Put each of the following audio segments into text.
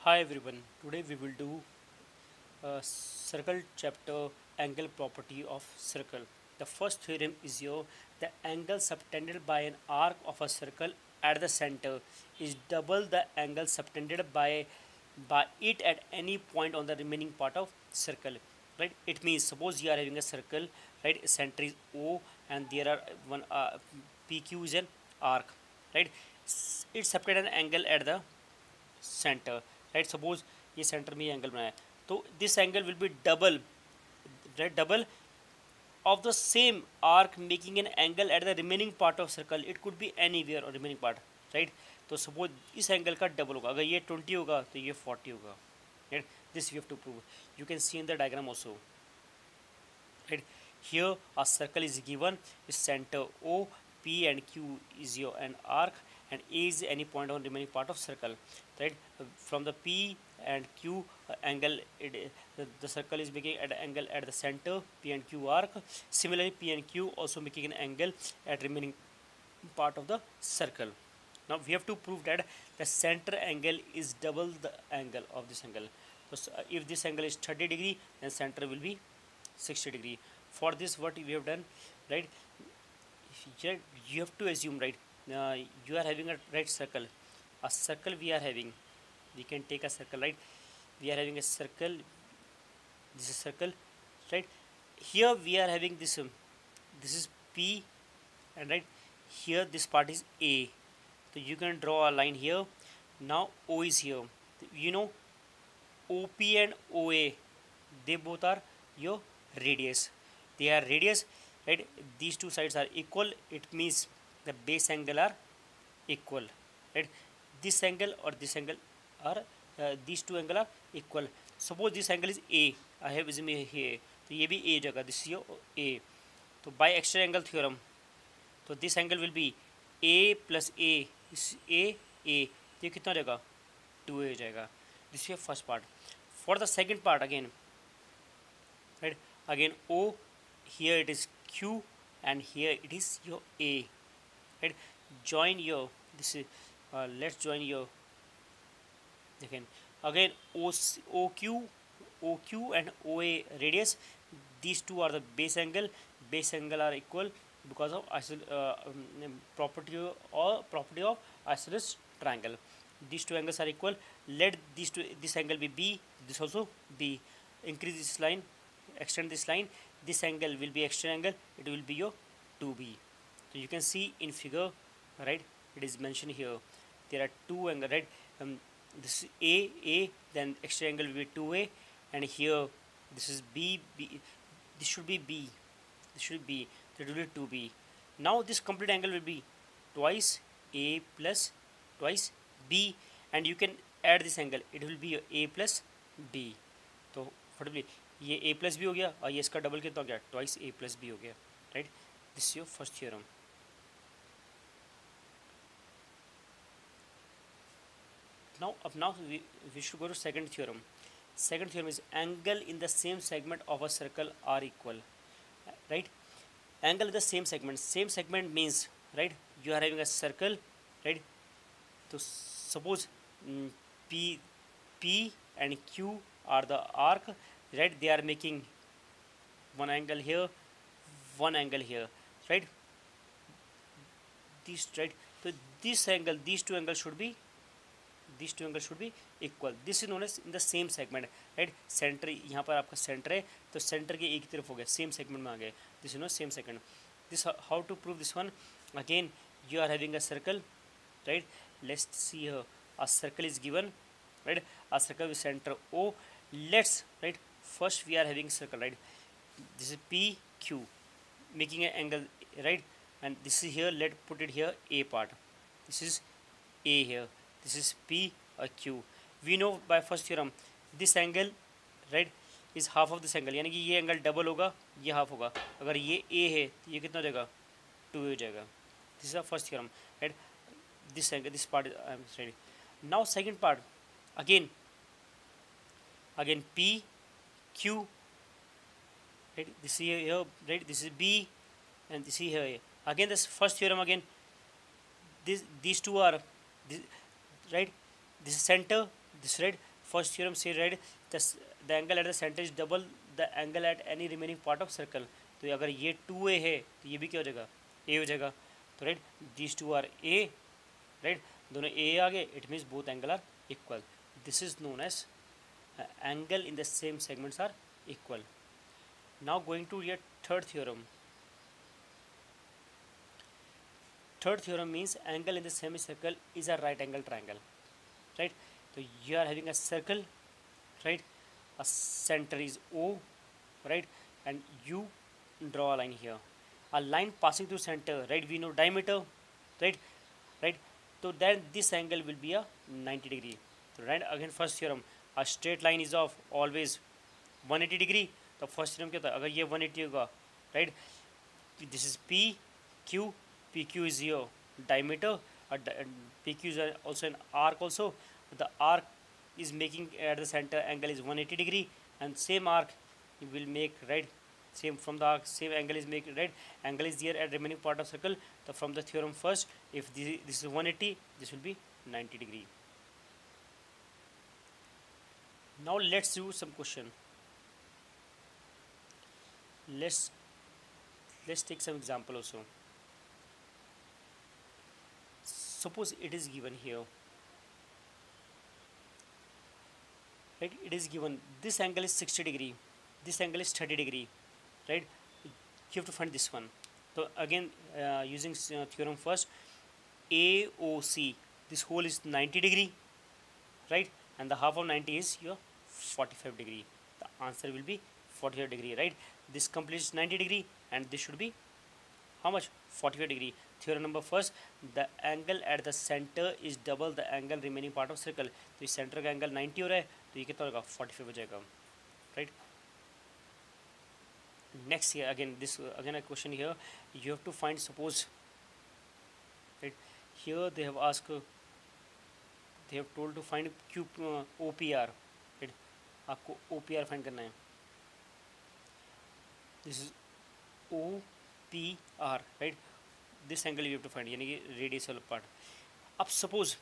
Hi everyone, today we will do circle chapter angle property of circle. The first theorem is here: the angle subtended by an arc of a circle at the center is double the angle subtended by it at any point on the remaining part of circle. Right? It means suppose you are having a circle, right? Center is O and there are one PQ is an arc, right? It subtended an angle at the centre right suppose ये centre में ये angle बनाया तो this angle will be double right double of the same arc making an angle at the remaining part of circle. It could be anywhere or remaining part, right? तो suppose इस angle का double होगा, अगर ये 20 होगा तो ये 40 होगा, right? This we have to prove. You can see in the diagram also, right? Here a circle is given with center O, P and Q is your an arc, and A is any point on remaining part of circle, right? From the P and Q angle, the circle is making an angle at the center P and Q arc. Similarly, P and Q also making an angle at remaining part of the circle. Now we have to prove that the center angle is double the angle of this angle. So if this angle is 30 degree, then center will be 60 degree. For this, what we have done, right? Here you have to assume, right? You are having a right circle. A circle we are having. We can take a circle, right? We are having a circle. This is circle, right? Here we are having this. This is P, and right here this part is A. So you can draw a line here. Now O is here. You know OP and OA, they both are your radius. They are radius, right? These two sides are equal. It means the base angle are equal, right? This angle or this angle are these two angle are equal. Suppose this angle is A. I have assumed here. तो ये भी A जगह. This is your A. तो by extra angle theorem, तो this angle will be A plus A. This A. तो ये कितना जाएगा? 2A जाएगा. This is your first part. For the second part again, right? Again O, here it is Q, and here it is your A, right? Join your this is let's join your again OQ and OA radius. These two are the base angle. Base angle are equal because of property of isosceles triangle. These two angles are equal. Let this angle be B, this also B. Increase this line, extend this line. This angle will be extra angle. It will be your 2B. So you can see in figure, right? It is mentioned here. There are two angles, right? This is A, then extra angle will be 2A, and here this is B. This should be B. This should be that will be 2B. Now this complete angle will be twice A plus twice B, and you can add this angle. It will be A plus B. तो फटाफट ये A plus B हो गया और ये इसका double कितना हो गया? Twice A plus B हो गया, right? This is your first theorem. Now we should go to second theorem. Second theorem is angle in the same segment of a circle are equal, right? Angle in the same segment. Same segment means, right? You are having a circle, right? So suppose P and Q are the arc, right? They are making one angle here, one angle here, right? This, right? So this angle, these two angles should be equal. This is known as in the same segment, right? Center यहाँ पर आपका center है तो center के एक तरफ हो गया, same segment में आ गए. This is known same segment. This how to prove this one? Again, you are having a circle, right? Let's see here. A circle is given, right? A circle with center O. Let's, right? First we are having circle, right? This is P Q, making an angle, right? And this is here. Let put it here A part. This is A here. This is P or Q. We know by first theorem this angle, right, is half of this angle. यानी कि ये angle double होगा, ये half होगा. अगर ये A है तो ये कितना हो जाएगा? 2A हो जाएगा. This is the first theorem, right? This angle, this part I am studying. Now second part, again P Q, right? This is here, right? This is B, and this is here. Again this first theorem again. These two are this, right? This is center, this, right? First theorem से रेड the angle at the centre is double the angle at any remaining part of circle. तो अगर ये 2a है तो ये भी क्या हो जाएगा, a हो जाएगा। तो right these two are a, right दोनों a आ गए, it means both angle are equal. This is known as angle in the same segments are equal. Now going to your third theorem. Third theorem means angle in the semicircle is a right angle triangle, right? So you are having a circle, right? A center is O, right? And you draw a line here. A line passing through center, right? We know diameter, right? Right? So then this angle will be a 90 degree. So right again first theorem, a straight line is of always 180 degree. तो first theorem क्या था, अगर ये 180 होगा, right this is P Q, P Q is your diameter, P Q is also an arc also. The arc is making at the center angle is 180 degree, and same arc will make, right, same from the arc same angle is make, right, angle is there at remaining part of circle. So from the theorem first, if this is 180, this will be 90 degree. Now let's do some question. Let's take some example also. Suppose it is given here, right, it is given this angle is 60 degree, this angle is 30 degree, right, you have to find this one. So again using theorem first, AOC, this whole is 90 degree, right, and the half of 90 is your 45 degree. The answer will be 45 degree, right? This completes 90 degree and this should be how much, 45 degree. Theorem number first, the angle at the center is double the angle remaining part of circle. तो इस centre का angle 90 हो रहा है तो ये कितना होगा, 45 हो जाएगा, right? Next here again, this again a question here, you have to find, suppose, right, here they have asked, they have told to find Q OPR, right? आपको OPR फाइंड करना है. This is OPR, right? This angle you have to find, यानी कि radius वाला part. अब suppose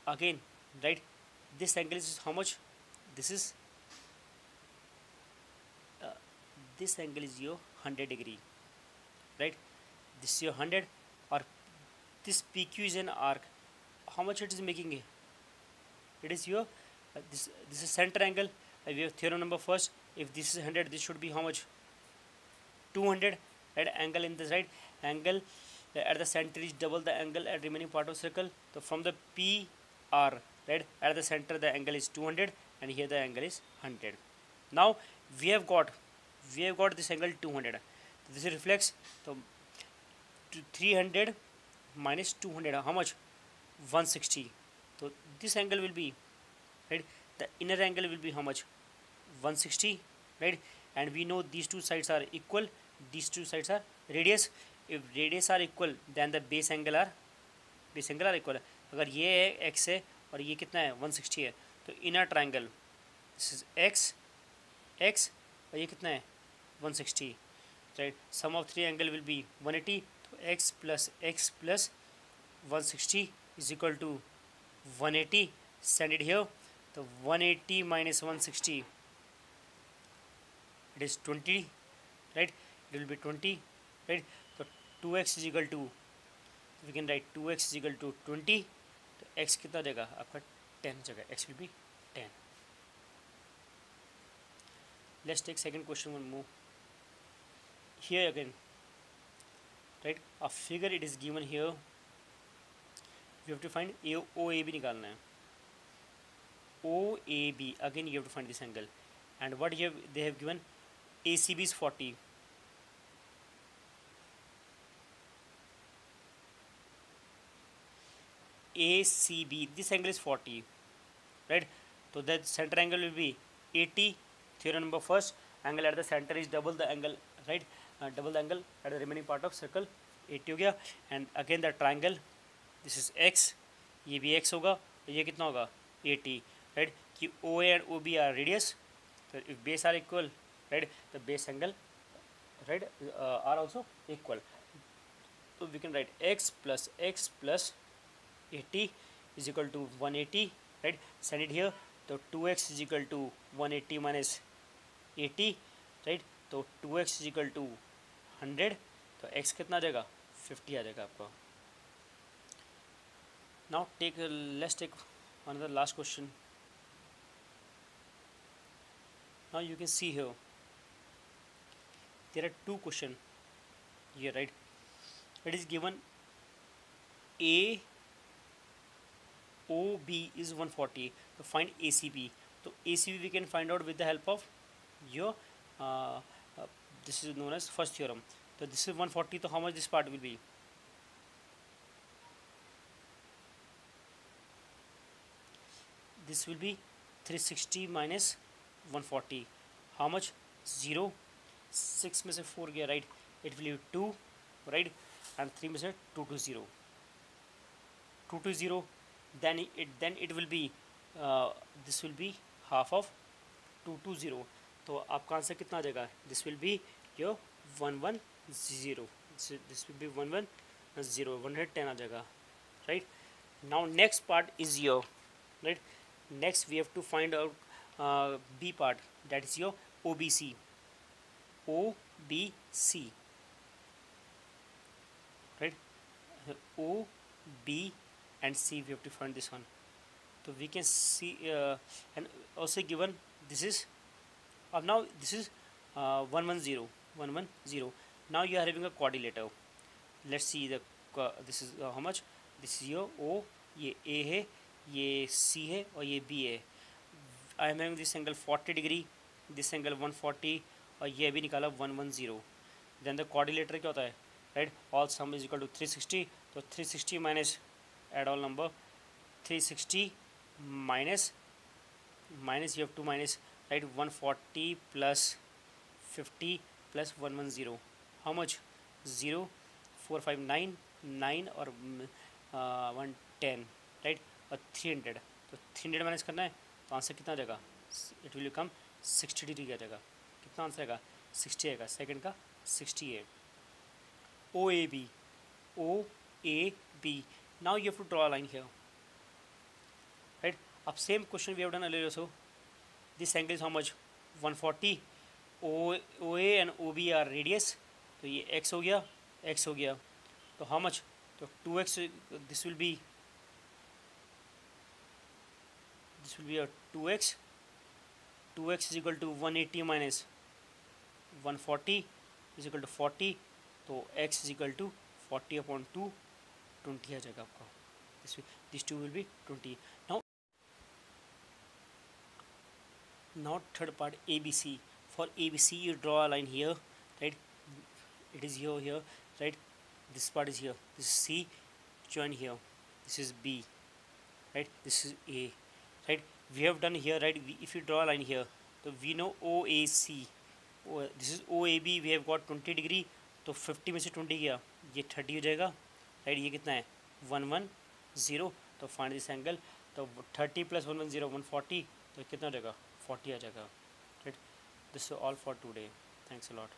again, right, this angle is how much? This is this angle is your 100 degree, right? This is your 100, or this PQ is an arc. How much it is making it? It is your this is center angle. We have theorem number first. If this is 100, this should be how much? 200. Right? Angle in this, right, angle at the center is double the angle at remaining part of circle. So from the PR, right, at the center the angle is 200 and here the angle is 100. Now we have got this angle 200. This reflects, so 300 minus 200, how much? 160. So this angle will be, right, the inner angle will be how much? 160, right? And we know these two sides are equal, these two sides are radius. If radius are equal, then the base angle are equal. अगर ये है x है और ये कितना है 160 है, तो inner triangle this is x और ये कितना है 160, right? Sum of three angle will be 180. तो x plus 160 is equal to 180. Send it here. So 180 minus 160, it is 20, right? It will be 20, right? So 2x is equal to, we can write 2x is equal to 20. तो x कितना देगा आपका 10 जगह, x will be 10. Let's take second question one more. Here again, right, a figure it is given here. You have to find OAB निकालना है. OAB, again you have to find this angle, and what they have given, ACB is 40. ACB, this angle is 40, right? So the center angle will be 80. Theorem number first, angle at the center is double the angle, right? Double the angle at the remaining part of circle, 80 हो गया. And again the triangle, this is x, ये भी x होगा, ये कितना होगा 80, right? कि OA and OB are radius. So if base are equal, right, the base angle, right, are also equal. So we can write x plus 80 is equal to 180, right? Send it here. तो 2x is equal to 180 minus 80, right? तो 2x is equal to 100, तो x कितना आ जाएगा 50 आ जाएगा आपका. Now let's take another last question. Now you can see here there are two questions here, right? It is given A OB is 140, to find ACB. So ACB we can find out with the help of your uh, this is known as first theorem. So this is 140, so how much this part will be? This will be 360 minus 140. How much? 0. 6 में से 4 गया, right? It will be 2, right? And 3 में से 2 to 0. 2 to 0. Then it will be this will be half of 2 to 0. तो आपका answer कितना आ जाएगा? This will be your 110. This will be 110. 110 आ जाएगा, right? Now next part is your, right? Next we have to find out B part, that is your OBC. OBC, right? O, B and C we have to find this one. So we can see and also given this is now this is 110. Now you are having a quadrilateral. Let's see the this is how much. This is your O, ये A है, ये C है और ये B है. I am having this angle 40 degree, this angle 140 और ये भी निकाला 110. Then the quadrilateral क्या होता है, right? All sum is equal to 360. तो 360 minus add all number 360 minus you have to minus, right? 140 plus 50 plus 110. How much? 0, 4, 5, 9 और 110, right? और 300. तो 300 माइनस करना है तो आंसर कितना आ जाएगा? इट विल कम 60 डिग्री आ जाएगा. कितना आंसर आएगा? 60 आएगा. सेकंड का 60 है. OAB. Now you have to draw a line here, right? Up same question we have done earlier also. This angle is how much? 140. OA and OB are radius. तो ये x हो गया, x हो गया. तो how much? तो 2x. This will be a 2x. 2x is equal to 180 minus 140 is equal to 40. तो x is equal to 40 upon 2, 20 आ जाएगा आपका. This 2 will be 20. Now third part, ABC. For ABC you draw a line here, right? It is here, right? This part is here. This is C, join here. This is B, right? This is A, right? We have done here, right? If you draw a line here, so we know OAC. This is OAB. We have got 20 degree. तो 50 में से 20 गया, ये 30 हो जाएगा, right? ये कितना है? 110. तो फाइंड दिस एंगल. तो 30 प्लस 110 140, तो कितना हो जाएगा? 40 आ जाएगा, right? This is all for today. Thanks a lot.